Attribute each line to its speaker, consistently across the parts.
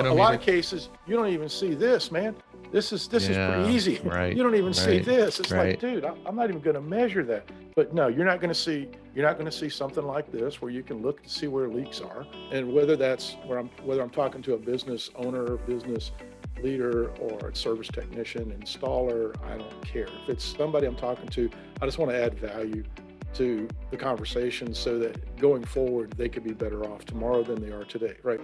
Speaker 1: a lot of cases, you don't even see this, man. This is pretty easy.
Speaker 2: Right.
Speaker 1: You don't even see this. It's
Speaker 2: right.
Speaker 1: like, dude, I'm not even going to measure that. But no, you're not going to see something like this where you can look to see where leaks are, and whether I'm talking to a business owner, business leader, or a service technician, installer, I don't care. If it's somebody I'm talking to, I just want to add value to the conversation so that going forward, they could be better off tomorrow than they are today, right?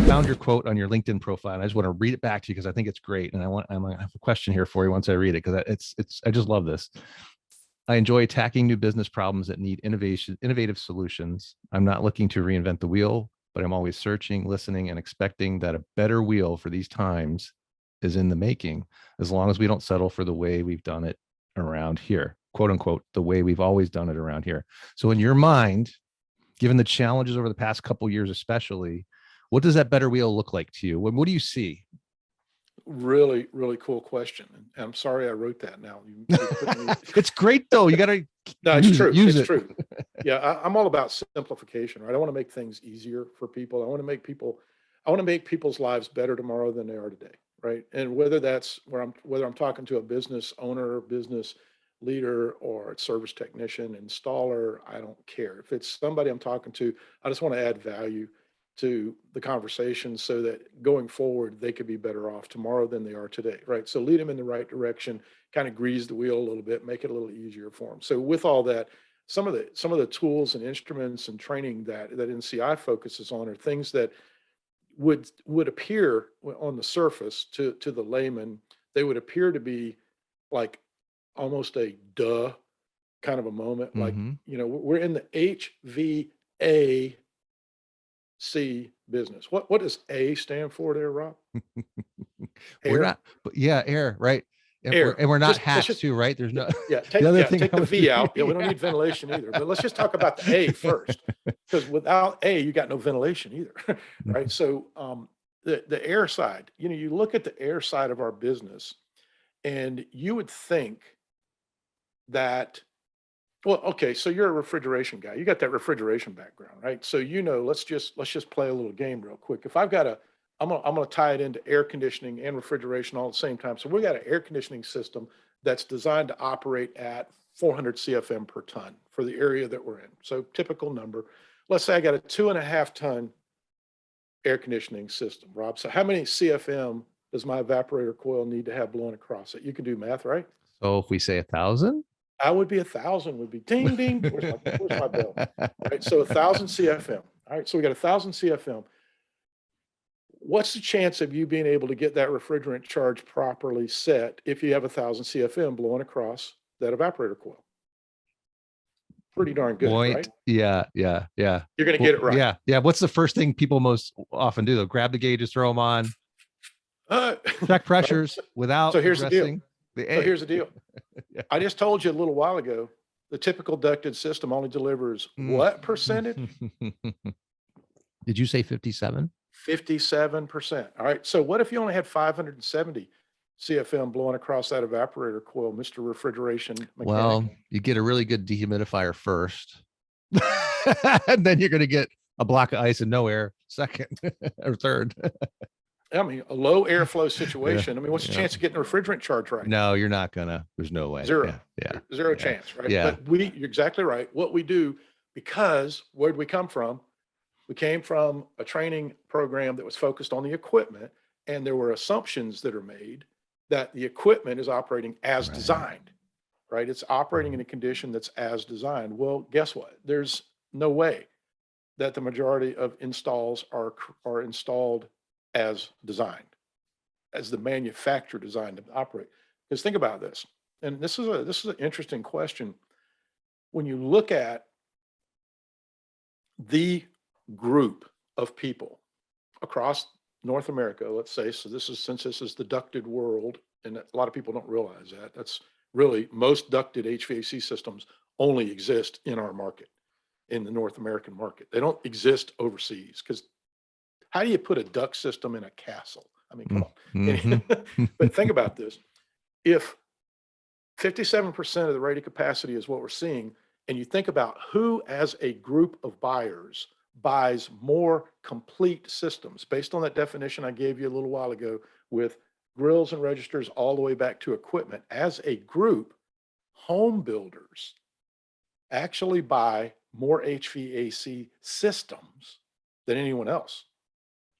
Speaker 2: Found your quote on your LinkedIn profile, and I just want to read it back to you because I think it's great. And I have a question here for you once I read it, because I just love this. I enjoy attacking new business problems that need innovative solutions. I'm not looking to reinvent the wheel, but I'm always searching, listening, and expecting that a better wheel for these times is in the making, as long as we don't settle for the way we've done it around here, quote unquote, the way we've always done it around here. So in your mind, given the challenges over the past couple of years, especially, what does that better wheel look like to you? What do you see?
Speaker 1: Really, really cool question. And I'm sorry I wrote that now.
Speaker 2: It's great though. You got to
Speaker 1: no, it's true.
Speaker 2: Use
Speaker 1: it's
Speaker 2: it.
Speaker 1: true. Yeah, I'm all about simplification, right? I want to make things easier for people. I want to make people's lives better tomorrow than they are today, right? And whether I'm talking to a business owner, business leader, or a service technician, installer, I don't care. If it's somebody I'm talking to, I just want to add value to the conversation so that going forward, they could be better off tomorrow than they are today, right? So lead them in the right direction, kind of grease the wheel a little bit, make it a little easier for them. So with all that, some of the tools and instruments and training that NCI focuses on are things that would appear on the surface to the layman, they would appear to be like almost a duh kind of a moment. Like, we're in the HVAC business. What does A stand for there, Rob?
Speaker 2: We're not, but yeah, air, right?
Speaker 1: Air.
Speaker 2: And we're not hacks too, right? There's no.
Speaker 1: Take the V out. Yeah, we don't need ventilation either. But let's just talk about the A first, because without A, you got no ventilation either, right? So the air side, you look at the air side of our business, and you would think that, well, okay, so you're a refrigeration guy. You got that refrigeration background, right? So let's just play a little game real quick. If I'm gonna tie it into air conditioning and refrigeration all at the same time. So we got an air conditioning system that's designed to operate at 400 CFM per ton for the area that we're in. So typical number. Let's say I got a 2.5 ton air conditioning system, Rob. So how many CFM does my evaporator coil need to have blowing across it? You can do math, right?
Speaker 2: So if we say 1,000,
Speaker 1: I would be 1,000 would be ding, ding. Where's my bell? All right. So 1,000 CFM. All right. So we got 1,000 CFM. What's the chance of you being able to get that refrigerant charge properly set if you have 1,000 CFM blowing across that evaporator coil? Pretty darn good, right?
Speaker 2: Yeah.
Speaker 1: You're going to get it right.
Speaker 2: Yeah. What's the first thing people most often do? They'll grab the gauges, throw them on, check pressures without.
Speaker 1: So here's the deal.
Speaker 2: So
Speaker 1: here's the deal. Yeah. I just told you a little while ago, the typical ducted system only delivers what percentage?
Speaker 2: Did you say 57?
Speaker 1: 57%. All right. So what if you only had 570 CFM blowing across that evaporator coil, Mr. Refrigeration Mechanic?
Speaker 2: Well, you get a really good dehumidifier first, and then you're going to get a block of ice and no air second or third.
Speaker 1: I mean, a low airflow situation. I mean, what's the chance of getting a refrigerant charge right?
Speaker 2: No, you're not gonna. There's no way.
Speaker 1: Zero. Zero chance, right?
Speaker 2: Yeah.
Speaker 1: But you're exactly right. What we do, because where'd we come from? We came from a training program that was focused on the equipment, and there were assumptions that are made that the equipment is operating as designed, right? It's operating in a condition that's as designed. Well, guess what? There's no way that the majority of installs are installed as designed, as the manufacturer designed to operate. Because think about this, and this is an interesting question. When you look at the group of people across North America, let's say, so since this is the ducted world, and a lot of people don't realize that's really most ducted HVAC systems only exist in our market. in the North American market. They don't exist overseas because how do you put a duct system in a castle? I mean, come on.
Speaker 2: Mm-hmm.
Speaker 1: But think about this. If 57% of the rated capacity is what we're seeing, and you think about who as a group of buyers buys more complete systems based on that definition I gave you a little while ago with grills and registers all the way back to equipment, as a group, home builders actually buy more HVAC systems than anyone else.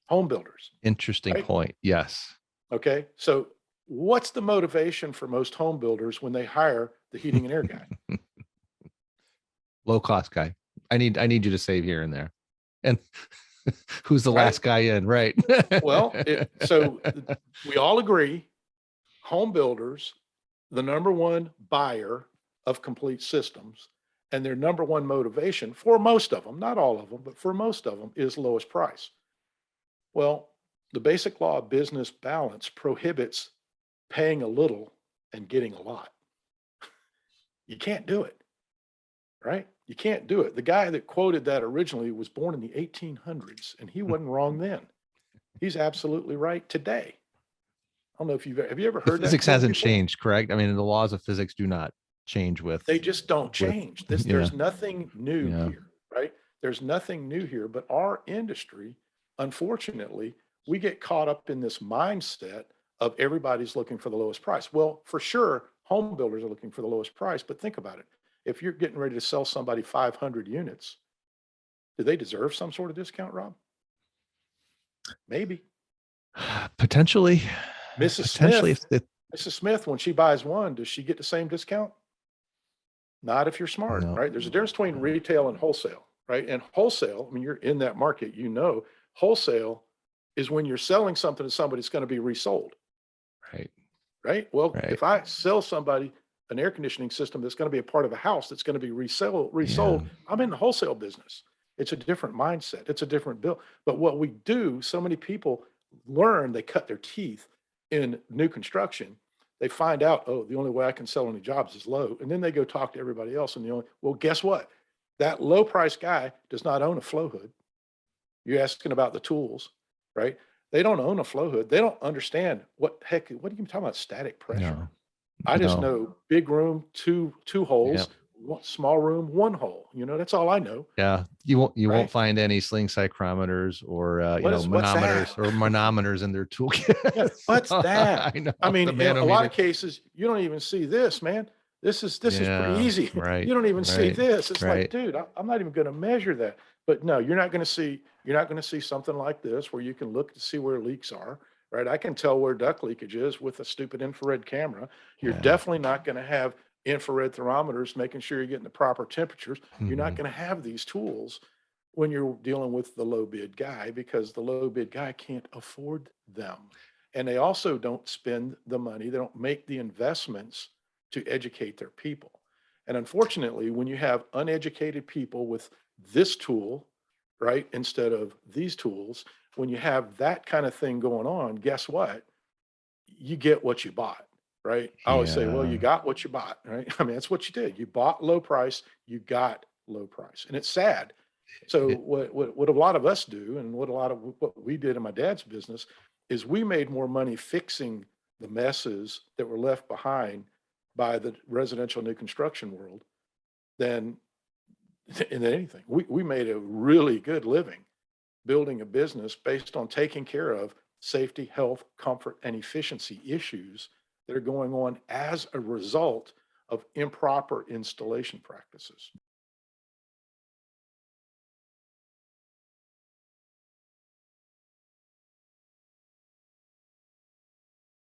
Speaker 1: Home builders,
Speaker 2: Interesting
Speaker 1: right?
Speaker 2: point. Yes.
Speaker 1: Okay. So what's the motivation for most home builders when they hire the heating and air guy?
Speaker 2: Low cost guy. I need you to save here and there. And who's the
Speaker 1: Right?
Speaker 2: last guy in? Right.
Speaker 1: Well, so we all agree home builders, the number one buyer of complete systems, and their number one motivation for most of them, not all of them, but for most of them, is lowest price. Well, the basic law of business balance prohibits paying a little and getting a lot. You can't do it, right? You can't do it. The guy that quoted that originally was born in the 1800s, and he wasn't wrong then. He's absolutely right today. I don't know if have you ever
Speaker 2: The
Speaker 1: heard that
Speaker 2: physics
Speaker 1: quote
Speaker 2: hasn't
Speaker 1: before?
Speaker 2: changed, correct? I mean, the laws of physics do not change
Speaker 1: They just don't
Speaker 2: with
Speaker 1: change.
Speaker 2: yeah,
Speaker 1: There's nothing new
Speaker 2: yeah.
Speaker 1: here, right? There's nothing new here, but our industry, unfortunately, we get caught up in this mindset of everybody's looking for the lowest price. Well, for sure, home builders are looking for the lowest price, but think about it. If you're getting ready to sell somebody 500 units, do they deserve some sort of discount, Rob? Maybe.
Speaker 2: Potentially,
Speaker 1: Mrs.
Speaker 2: potentially
Speaker 1: Smith,
Speaker 2: if it,
Speaker 1: Mrs. Smith, when she buys one, does she get the same discount? Not if you're smart,
Speaker 2: no,
Speaker 1: right? There's a difference between retail and wholesale, right? And wholesale, I mean, you're in that market, wholesale is when you're selling something to somebody that's going to be resold,
Speaker 2: right,
Speaker 1: right? Well,
Speaker 2: right.
Speaker 1: if I sell somebody an air conditioning system that's going to be a part of a house that's going to be
Speaker 2: Yeah.
Speaker 1: resold, I'm in the wholesale business. It's a different mindset. It's a different bill. But what we do, so many people learn, they cut their teeth in new construction. They find out, oh, the only way I can sell any jobs is low. And then they go talk to everybody else. And well, guess what? That low price guy does not own a flow hood. You're asking about the tools, right? They don't own a flow hood. They don't understand what are you talking about static pressure?
Speaker 2: No,
Speaker 1: I just
Speaker 2: no.
Speaker 1: know big room, two
Speaker 2: Yeah.
Speaker 1: holes, small room, one hole. That's all I know,
Speaker 2: Yeah. You won't
Speaker 1: right?
Speaker 2: find any sling psychrometers or
Speaker 1: What's that?
Speaker 2: manometers in their toolkit.
Speaker 1: Yeah, what's that?
Speaker 2: I know
Speaker 1: I mean,
Speaker 2: the
Speaker 1: in a lot
Speaker 2: manometer.
Speaker 1: of cases, you don't even see this, man. This is pretty
Speaker 2: Yeah.
Speaker 1: easy.
Speaker 2: Right.
Speaker 1: You don't even see
Speaker 2: Right.
Speaker 1: this. It's like,
Speaker 2: Right.
Speaker 1: dude, I'm not even going to measure that. But no, you're not going to see something like this where you can look to see where leaks are, right? I can tell where duct leakage is with a stupid infrared camera. You're
Speaker 2: Yeah.
Speaker 1: definitely not going to have infrared thermometers making sure you're getting the proper temperatures. You're not
Speaker 2: Mhm.
Speaker 1: going to have these tools when you're dealing with the low bid guy because the low bid guy can't afford them. And they also don't spend the money, they don't make the investments to educate their people. And unfortunately, when you have uneducated people with this tool, right, instead of these tools, when you have that kind of thing going on, guess what? You get what you bought, right? I always say, well, you
Speaker 2: Yeah.
Speaker 1: got what you bought, right? I mean, that's what you did. You bought low price, you got low price. And it's sad. So
Speaker 2: It,
Speaker 1: what a lot of us do, and what we did in my dad's business, is we made more money fixing the messes that were left behind by the residential new construction world than in anything. We made a really good living building a business based on taking care of safety, health, comfort, and efficiency issues that are going on as a result of improper installation practices.